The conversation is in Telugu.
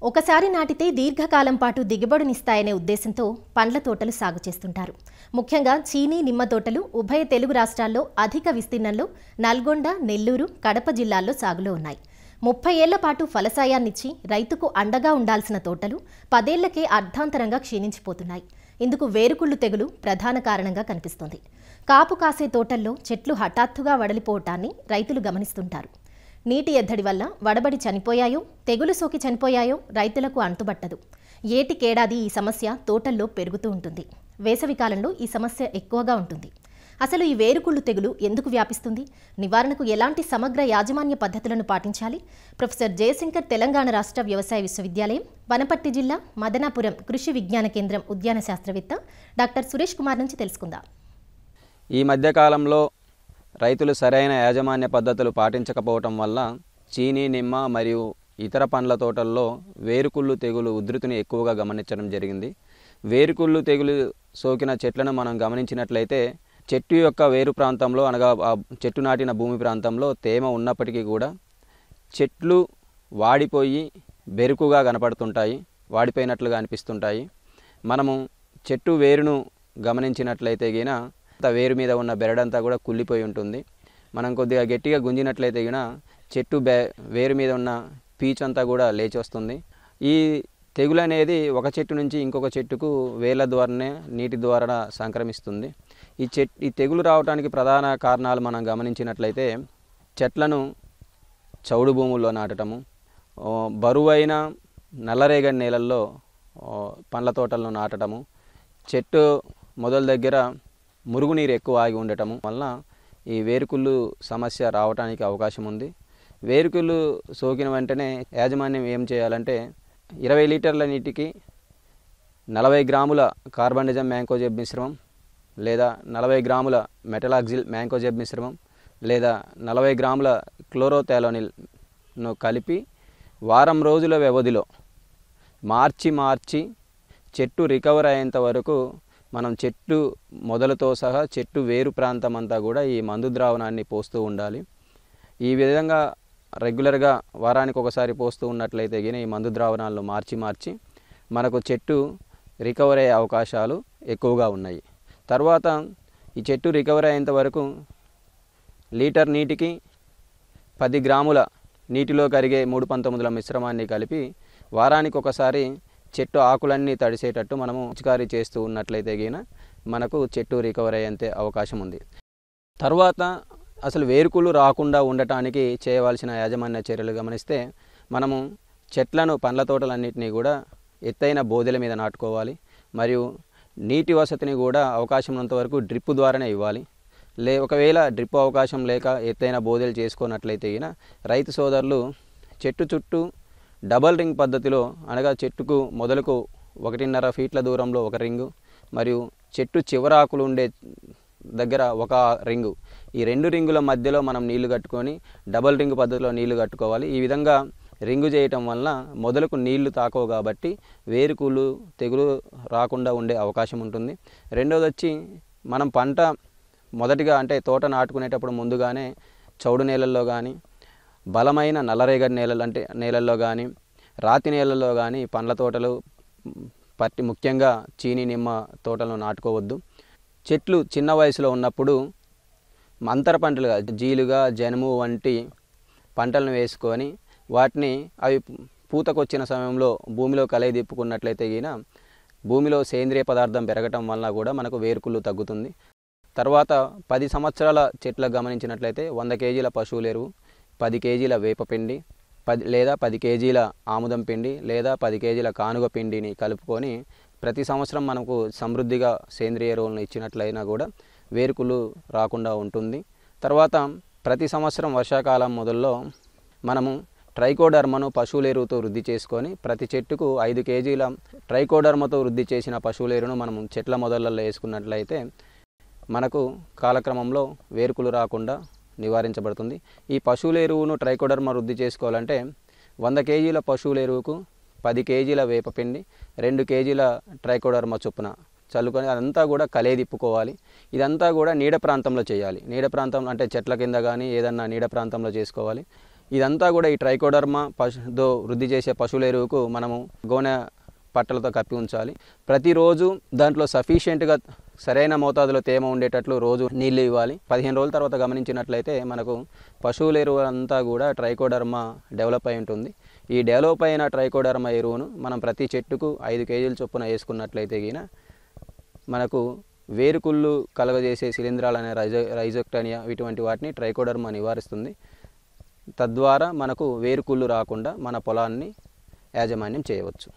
ఒకసారి నాటితే దీర్ఘకాలం పాటు దిగుబడినిస్తాయనే ఉద్దేశంతో పండ్ల తోటలు సాగు చేస్తుంటారు. ముఖ్యంగా చీనీ, నిమ్మ తోటలు ఉభయ తెలుగు రాష్ట్రాల్లో అధిక విస్తీర్ణంలో నల్గొండ, నెల్లూరు, కడప జిల్లాల్లో సాగులో ఉన్నాయి. 30 ఏళ్ల పాటు ఫలసాయాన్నిచ్చి రైతుకు అండగా ఉండాల్సిన తోటలు 10 ఏళ్లకే అర్ధాంతరంగా క్షీణించిపోతున్నాయి. ఇందుకు వేరుకుళ్ళు తెగులు ప్రధాన కారణంగా కనిపిస్తోంది. కాపు కాసే తోటల్లో చెట్లు హఠాత్తుగా వడలిపోవటాన్ని రైతులు గమనిస్తుంటారు. నీటి ఎద్దడి వల్ల వడబడి చనిపోయాయో, తెగులు సోకి చనిపోయాయో రైతులకు అంతుబట్టదు. ఏటికేడాది ఈ సమస్య తోటల్లో పెరుగుతూ ఉంటుంది. వేసవి కాలంలో ఈ సమస్య ఎక్కువగా ఉంటుంది. అసలు ఈ వేరుకుళ్ళు తెగులు ఎందుకు వ్యాపిస్తుంది? నివారణకు ఎలాంటి సమగ్ర యాజమాన్య పద్ధతులను పాటించాలి? ప్రొఫెసర్ జయశంకర్ తెలంగాణ రాష్ట్ర వ్యవసాయ విశ్వవిద్యాలయం, వనపర్తి జిల్లా, మదనాపురం కృషి విజ్ఞాన కేంద్రం ఉద్యాన శాస్త్రవేత్త డాక్టర్ సురేష్ కుమార్ నుంచి తెలుసుకుందాం. ఈ మధ్యకాలంలో రైతులు సరైన యాజమాన్య పద్ధతులు పాటించకపోవటం వల్ల చీనీ, నిమ్మ మరియు ఇతర పండ్ల తోటల్లో వేరుకుళ్ళు తెగులు ఉధృతిని ఎక్కువగా గమనించడం జరిగింది. వేరుకుళ్ళు తెగులు సోకిన చెట్లను మనం గమనించినట్లయితే చెట్టు యొక్క వేరు ప్రాంతంలో అనగా చెట్టు నాటిన భూమి ప్రాంతంలో తేమ ఉన్నప్పటికీ కూడా చెట్లు వాడిపోయి బెరుకుగా కనపడుతుంటాయి, వాడిపోయినట్లుగా అనిపిస్తుంటాయి. మనము చెట్టు వేరును గమనించినట్లయితే గిన వేరు మీద ఉన్న బెరడంతా కూడా కుళ్ళిపోయి ఉంటుంది. మనం కొద్దిగా గట్టిగా గుంజినట్లయితే గిన చెట్టు వేరు మీద ఉన్న పీచంతా కూడా లేచి వస్తుంది. ఈ తెగులు అనేది ఒక చెట్టు నుంచి ఇంకొక చెట్టుకు వేళ్ళ ద్వారానే నీటి ద్వారా సంక్రమిస్తుంది. ఈ తెగులు రావడానికి ప్రధాన కారణాలు మనం గమనించినట్లయితే చెట్లను చౌడు భూముల్లో నాటటము, బరువైన నల్లరేగడి నేలల్లో పండ్ల తోటలను నాటటము, చెట్టు మొదల దగ్గర మురుగునీరు ఎక్కువ ఆగి ఉండటము వలన ఈ వేరుకుళ్ళు సమస్య రావడానికి అవకాశం ఉంది. వేరుకుళ్ళు సోకిన వెంటనే యాజమాన్యం ఏం చేయాలంటే 20 లీటర్ల నీటికి 40 గ్రాముల కార్బండిజం మ్యాంకోజెబ్ మిశ్రమం లేదా 40 గ్రాముల మెటలాక్సిల్ మ్యాంకోజెబ్ మిశ్రమం లేదా 40 గ్రాముల క్లోరోథాలోనిల్ను కలిపి వారం రోజుల వ్యవధిలో మార్చి చెట్టు రికవర్ అయ్యేంత వరకు మనం చెట్టు మొదలతో సహా చెట్టు వేరు ప్రాంతం అంతా కూడా ఈ మందు ద్రావణాన్ని పోస్తూ ఉండాలి. ఈ విధంగా రెగ్యులర్గా వారానికి ఒకసారి పోస్తూ ఉన్నట్లయితే గిన ఈ మందు ద్రావణాలను మార్చి మనకు చెట్టు రికవర్ అయ్యే అవకాశాలు ఎక్కువగా ఉన్నాయి. తర్వాత ఈ చెట్టు రికవర్ అయ్యేంత వరకు లీటర్ నీటికి 10 గ్రాముల నీటిలో కరిగే 319ల మిశ్రమాన్ని కలిపి వారానికి ఒకసారి చెట్టు ఆకులన్నీ తడిసేటట్టు మనము పిచికారీ చేస్తూ ఉన్నట్లయితే గిన మనకు చెట్టు రికవర్ అయ్యేంత అవకాశం ఉంది. తర్వాత అసలు వేరుకుళ్ళు రాకుండా ఉండటానికి చేయవలసిన యాజమాన్య చర్యలు గమనిస్తే మనము చెట్లను పండ్ల తోటలన్నింటినీ కూడా ఎత్తైన బోదెల మీద నాటుకోవాలి. మరియు నీటి వసతిని కూడా అవకాశం ఉన్నంత వరకు డ్రిప్ ద్వారానే ఇవ్వాలి. ఒకవేళ డ్రిప్ అవకాశం లేక ఎత్తైన బోదెలు చేసుకున్నట్లయితే గిన రైతు సోదరులు చెట్టు చుట్టూ డబల్ రింగ్ పద్ధతిలో అనగా చెట్టుకు మొదలకు 1.5 ఫీట్ల దూరంలో ఒక రింగు మరియు చెట్టు చివరాకులు ఉండే దగ్గర ఒక రింగు, ఈ 2 రింగుల మధ్యలో మనం నీళ్లు కట్టుకొని డబల్ రింగ్ పద్ధతిలో నీళ్లు కట్టుకోవాలి. ఈ విధంగా రింగు చేయటం వలన మొదలకు నీళ్లు తాకవు కాబట్టి వేరుకుళ్ళు తెగులు రాకుండా ఉండే అవకాశం ఉంటుంది. రెండోది వచ్చి మనం పంట మొదటిగా అంటే తోట నాటుకునేటప్పుడు ముందుగానే చౌడు నేలల్లో కానీ బలమైన నల్లరేగడి నేలల్లో కానీ రాతి నేలల్లో కానీ పండ్ల తోటలు ముఖ్యంగా చీనీ, నిమ్మ తోటలను నాటుకోవద్దు. చెట్లు చిన్న వయసులో ఉన్నప్పుడు అంతర పంటలుగా జీలుగా, జనుము వంటి పంటలను వేసుకొని వాటిని అవి పూతకొచ్చిన సమయంలో భూమిలో కలయి తిప్పుకున్నట్లయితే గిన భూమిలో సేంద్రియ పదార్థం పెరగటం వలన కూడా మనకు వేరుకుళ్ళు తగ్గుతుంది. తర్వాత 10 సంవత్సరాల చెట్లకు గమనించినట్లయితే 100 కేజీల పశువుల ఎరువు, 10 కేజీల వేపపిండి లేదా 10 కేజీల ఆముదం పిండి లేదా 10 కేజీల కానుగ పిండిని కలుపుకొని ప్రతి సంవత్సరం మనకు సమృద్ధిగా సేంద్రియ ఎరువులను ఇచ్చినట్లయినా కూడా వేరుకుళ్ళు రాకుండా ఉంటుంది. తర్వాత ప్రతి సంవత్సరం వర్షాకాలం మొదల్లో మనము ట్రైకోడర్మాను పశువుల ఎరువుతో వృద్ధి చేసుకొని ప్రతి చెట్టుకు 5 కేజీల ట్రైకోడర్మాతో వృద్ధి చేసిన పశువుల ఎరువును మనం చెట్ల మొదళ్ళల్లో వేసుకున్నట్లయితే మనకు కాలక్రమంలో వేరుకుళ్ళు రాకుండా నివారించబడుతుంది. ఈ పశువుల ఎరువును ట్రైకోడర్మా వృద్ధి చేసుకోవాలంటే 100 కేజీల పశువుల ఎరువుకు 10 కేజీల వేపపిండి, 2 కేజీల ట్రైకోడర్మా చొప్పున చల్లుకొని అదంతా కూడా కలయి తిప్పుకోవాలి. ఇదంతా కూడా నీడ ప్రాంతంలో చేయాలి. నీడ ప్రాంతం అంటే చెట్ల కింద కానీ ఏదన్నా నీడ ప్రాంతంలో చేసుకోవాలి. ఇదంతా కూడా ఈ ట్రైకోడర్మా పశుతో వృద్ధి చేసే పశువుల ఎరువుకు మనము గోనె పట్టలతో కప్పి ఉంచాలి. ప్రతిరోజు దాంట్లో సఫిషియెంట్గా సరైన మోతాదులో తేమ ఉండేటట్లు రోజు నీళ్ళు ఇవ్వాలి. 15 రోజుల తర్వాత గమనించినట్లయితే మనకు పశువుల ఎరువు అంతా కూడా ట్రైకోడర్మా డెవలప్ అయి ఉంటుంది. ఈ డెవలప్ అయిన ట్రైకోడర్మా ఎరువును మనం ప్రతి చెట్టుకు 5 కేజీల చొప్పున వేసుకున్నట్లయితే గిన మనకు వేరుకుళ్ళు కలగజేసే శిలీంధ్రాలు అనే రైజోక్టోనియా ఇటువంటి వాటిని ట్రైకోడర్మా నివారిస్తుంది. తద్వారా మనకు వేరుకుళ్ళు రాకుండా మన పొలాన్ని యాజమాన్యం చేయవచ్చు.